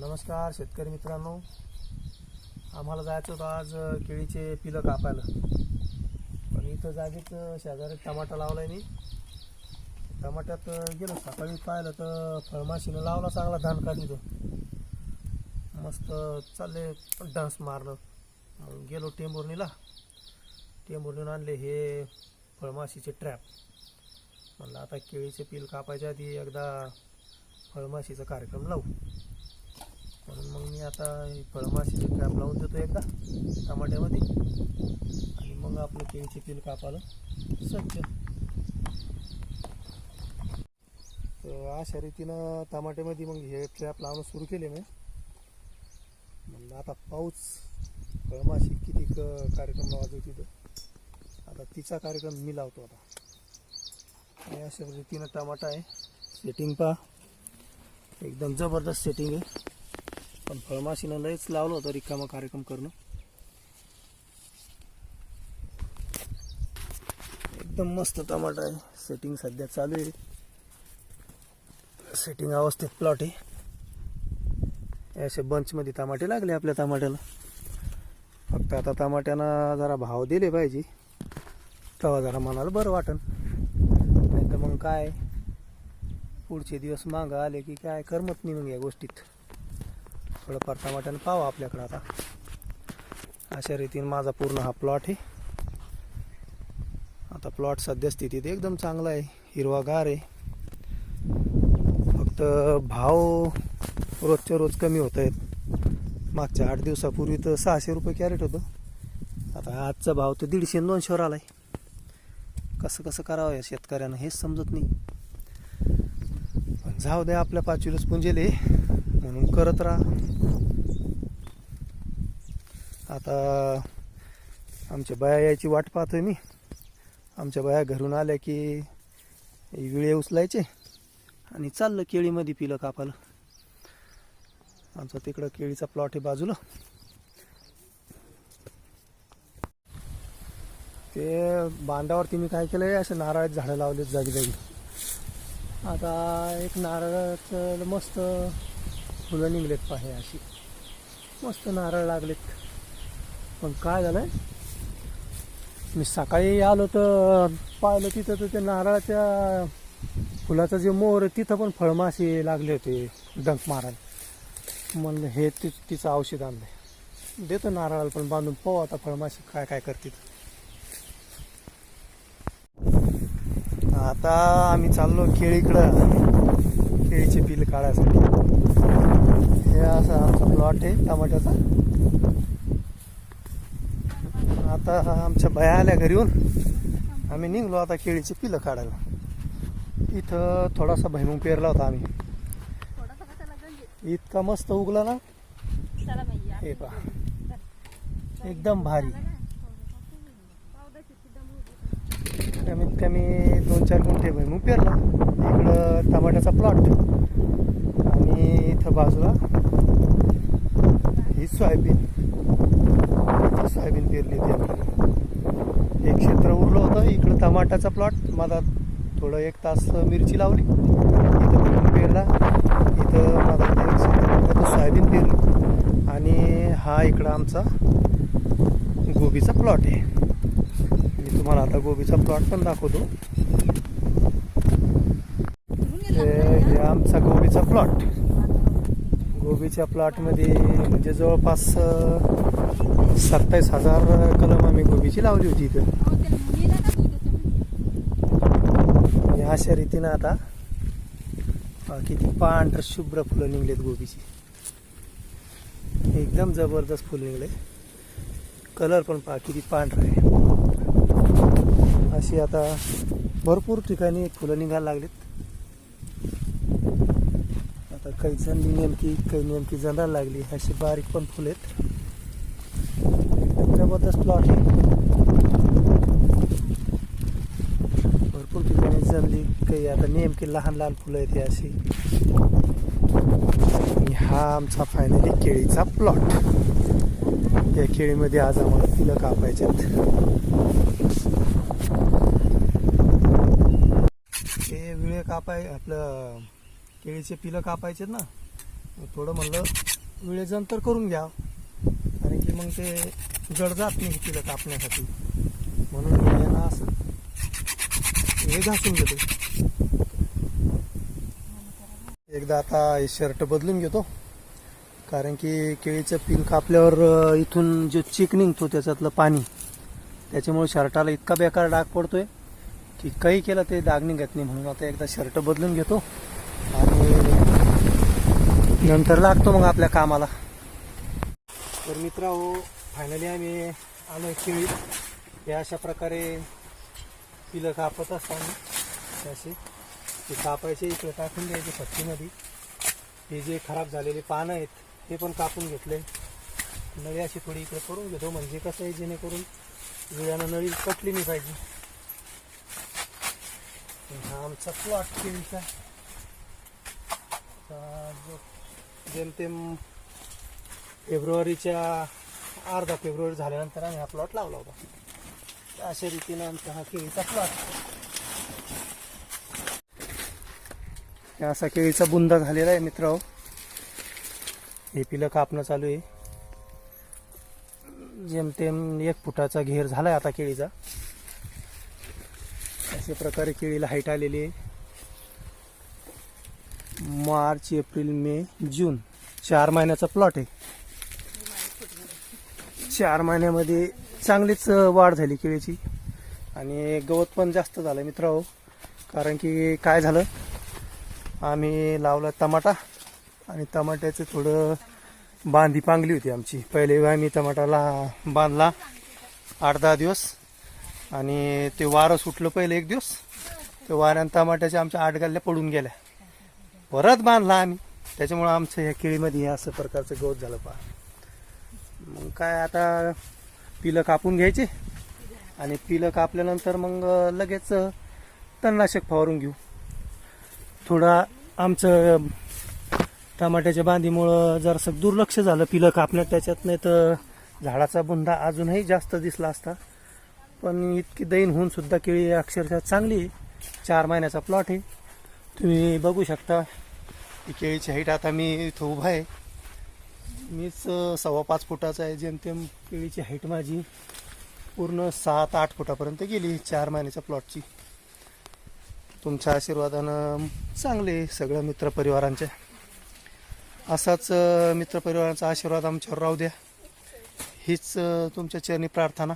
नमस्कार शेतकरी मित्रांनो, आम्हाला जायचं होतं आज केळीचे पिलं कापायला. पण इथं जागेत शेजारी टमाटा लावलाय मी. टमाट्यात गेलो सकाळी पाहिलं तर फळमाशीनं लावला चांगला धानका तिथं. मस्त चालले डान्स मारलं. मग गेलो टेंभुर्णीला. टेंभुर्णीहून आणले हे फळमाशीचे ट्रॅप. म्हणलं आता केळीचे पिल कापायच्या आधी एकदा फळमाशीचा कार्यक्रम लावू. म्हणून मग मी आता फळमाशीचे ट्रॅप लावून देतो एकदा टमाट्यामध्ये, आणि मग आपलं केळीचे पिल कापायला सज्ज. तर अशा रीतीनं टमाट्यामध्ये मग हे ट्रॅप लावणं सुरू केले मी. म्हणलं आता पाऊस फळमाशी किती कार्यक्रम लावायचो तिथं, आता तिचा कार्यक्रम मी लावतो आता. आणि अशा रीतीनं टमाटा आहे. सेटिंग पहा, एकदम जबरदस्त सेटिंग आहे. पण फळमाशीनं लयच लावलं होतं रिकामा कार्यक्रम करणं. एकदम मस्त टमाटा आहे. सेटिंग सध्या चालू आहे. सेटिंग अवस्थेत प्लॉट आहे. असे बंचमध्ये टमाटे लागले आपल्या टमाट्याला. फक्त आता टमाट्यानं जरा भाव दिले पाहिजे, तेव्हा जरा मनाला बरं वाटन. नाही तर मग काय पुढचे दिवस मागं आले की काय करमत नाही मग या गोष्टीत. थोडंफार टमाट्यानं पाहावं आपल्याकडं. आता अशा रीतीने माझा पूर्ण हा प्लॉट आहे. आता प्लॉट सध्या स्थितीत एकदम चांगला आहे, हिरवागार आहे. फक्त भाव रोजच्या रोज कमी होत आहेत. मागच्या 8 दिवसापूर्वी तर 600 रुपये कॅरेट होतं. आता आजचा भाव तर 150-200वर आला आहे. कसं कसं करावं या शेतकऱ्यांना हेच समजत नाही. पण जाऊ द्या, आपल्या पाचवीलाच पुंजेले म्हणून करत राहा. आता आमच्या बाया यायची वाट पाहतोय मी. आमच्या बाया घरून आल्या की विळे उचलायचे आणि चाललं केळीमध्ये पिलं कापायला. आमचा तिकडं केळीचा प्लॉट आहे बाजूला. ते बांधावरती मी काय केलं आहे, असे नारळाची झाडं लावलेत जागी जागी. आता एक नारळाचं मस्त फुलं निघलेत पाहे, अशी मस्त नारळ लागलेत. पण काय झालंय, मी सकाळी आलो तर पाहिलं तिथं तर त्या नारळाच्या फुलाचं जे मोहर तिथं पण फळमाशी लागले होते डंक मारायला. म्हणलं हे तिचं औषध आणलंय, देतो नारळाला पण बांधून. पाहू आता फळमाशी काय काय करते. आता आम्ही चाललो केळीकडं, केळीचे पिल काढायसाठी. हे असा आमचा प्लॉट आहे टमाट्याचा. आता आमच्या बाया आल्या घरी येऊन, आम्ही निघलो आता केळीचे पिलं काढायला. इथं थोडासा भुईमुग पेरला होता आम्ही. इतका मस्त उगला ना, हे पहा एकदम भारी. कमीत कमी 2-4 गुंठे भुईमुग पेरला. इकडं टमाट्याचा प्लॉट, आणि इथं बाजूला ही सोयाबीन पेरली होती आपल्याला. एक क्षेत्र उरलं होतं. इकडं टमाट्याचा प्लॉट, माझा थोडं 1 तास मिरची लावली. इथं भुईमुग पेरला. इथं माझा एक क्षेत्र सोयाबीन पेरली. आणि हा इकडं आमचा गोबीचा प्लॉट आहे. मी तुम्हाला आता गोबीचा प्लॉट पण दाखवतो. हे आमचा गोबीचा प्लॉट. गोबीच्या प्लॉटमध्ये म्हणजे जवळपास 27,000 कलम आम्ही गोबीची लावली होती इथं. अशा रीतीनं आता किती पांढर शुभ्र फुलं निघलेत गोबीची. एकदम जबरदस्त फुलं निघले. कलर पण पहा किती पांढरा आहे. अशी आता भरपूर ठिकाणी फुलं निघायला लागलेत. आता काही नेमकी जणायला लागली. अशी बारीक पण फुलं आहेत. एकदम जबरदस्त प्लॉट आहे. भरपूर ठिकाणी जमली. काही आता नेमकी लहान लहान फुलं आहेत अशी. आणि हा आमचा फायनली केळीचा प्लॉट. या केळीमध्ये आज आम्हाला पिलं कापायचे आहेत. ते विळे कापाय आपलं केळीचे पिलं कापायचे ना, थोडं म्हणलं वेळेनंतर करून घ्या, कारण की मग ते जड जात नाही पिलं कापण्यासाठी, म्हणून मी याला असं हे घासून घेतो. एकदा आता हे शर्ट बदलून घेतो, कारण की केळीचं पील कापल्यावर इथून जो चिक निघतो त्याच्यातलं पाणी, त्याच्यामुळे शर्टाला इतका बेकार डाग पडतोय की काही केलं ते डाग निघत नाही. म्हणून आता एकदा शर्ट बदलून घेतो आणि नंतर लागतो मग आपल्या कामाला. तर मित्रांनो, फायनली आम्ही आलो केळी. हे अशा प्रकारे पिलं कापत असताना असे ते कापायचे, इकडे टाकून द्यायचे फटकीमध्ये. हे जे खराब झालेले पानं आहेत ते पण कापून घेतले. नळी अशी थोडी इकडे करून घेतो, म्हणजे कसं आहे जेणेकरून जुळ्यानं नळी कटली नाही पाहिजे. हा आमचा प्लॉट केळीचा जो जेमतेम फेब्रुवारीच्या अर्धा फेब्रुवारी झाल्यानंतर आम्ही हा प्लॉट लावला होता. अशा रीतीनं आमचा हा केळीचा प्लॉट. असा केळीचा बुंदा झालेला आहे मित्रांनो. हे पिलं कापणं चालू आहे. जेमतेम 1 फुटाचा घेर झालाय आता केळीचा. अशा प्रकारे केळीला हाईट आलेली आहे. मार्च, एप्रिल, मे, जून 4 महिन्याचा प्लॉट आहे. 4 महिन्यामध्ये चांगलीच वाढ झाली केळीची आणि गवत पण जास्त झालं मित्रांनो. कारण की काय झालं, आम्ही लावला टमाटा आणि टमाट्याचं थोडं बांधी पांगली होती आमची. पहिले आम्ही टमाटाला बांधला 8-10 दिवस आणि ते वारं सुटलं पहिले 1 दिवस. ते वाऱ्यानं टमाट्याच्या आमच्या 8 गाल्ल्या पडून गेल्या. परत बांधला आम्ही, त्याच्यामुळं आमचं ह्या केळीमध्ये असं प्रकारचं गवत झालं पहा. मग काय आता पिलं कापून घ्यायचे आणि पिलं कापल्यानंतर मग लगेच तणनाशक फवारून घेऊ. थोडा आमचं टमाट्याच्या बांधीमुळं जरासं दुर्लक्ष झालं पिलं कापण्यात त्याच्यात, नाही तर झाडाचा बुंदा अजूनही जास्त दिसला असता. पण इतकी दैन होऊन सुद्धा केळी अक्षरशः चांगली आहे. 4 महिन्याचा प्लॉट आहे. तुम्ही बघू शकता ही केळीची हाईट. आता मी इथं उभा आहे, मीच 4.25 फुटाचा आहे. जेमतेम केळीची हाईट माझी पूर्ण 7-8 फुटापर्यंत गेली 4 महिन्याच्या प्लॉटची. तुमच्या आशीर्वादानं चांगले सगळ्या मित्रपरिवारांच्या, असाच मित्रपरिवारांचा आशीर्वाद आमच्यावर राहू द्या, हीच तुमच्या चरणी प्रार्थना.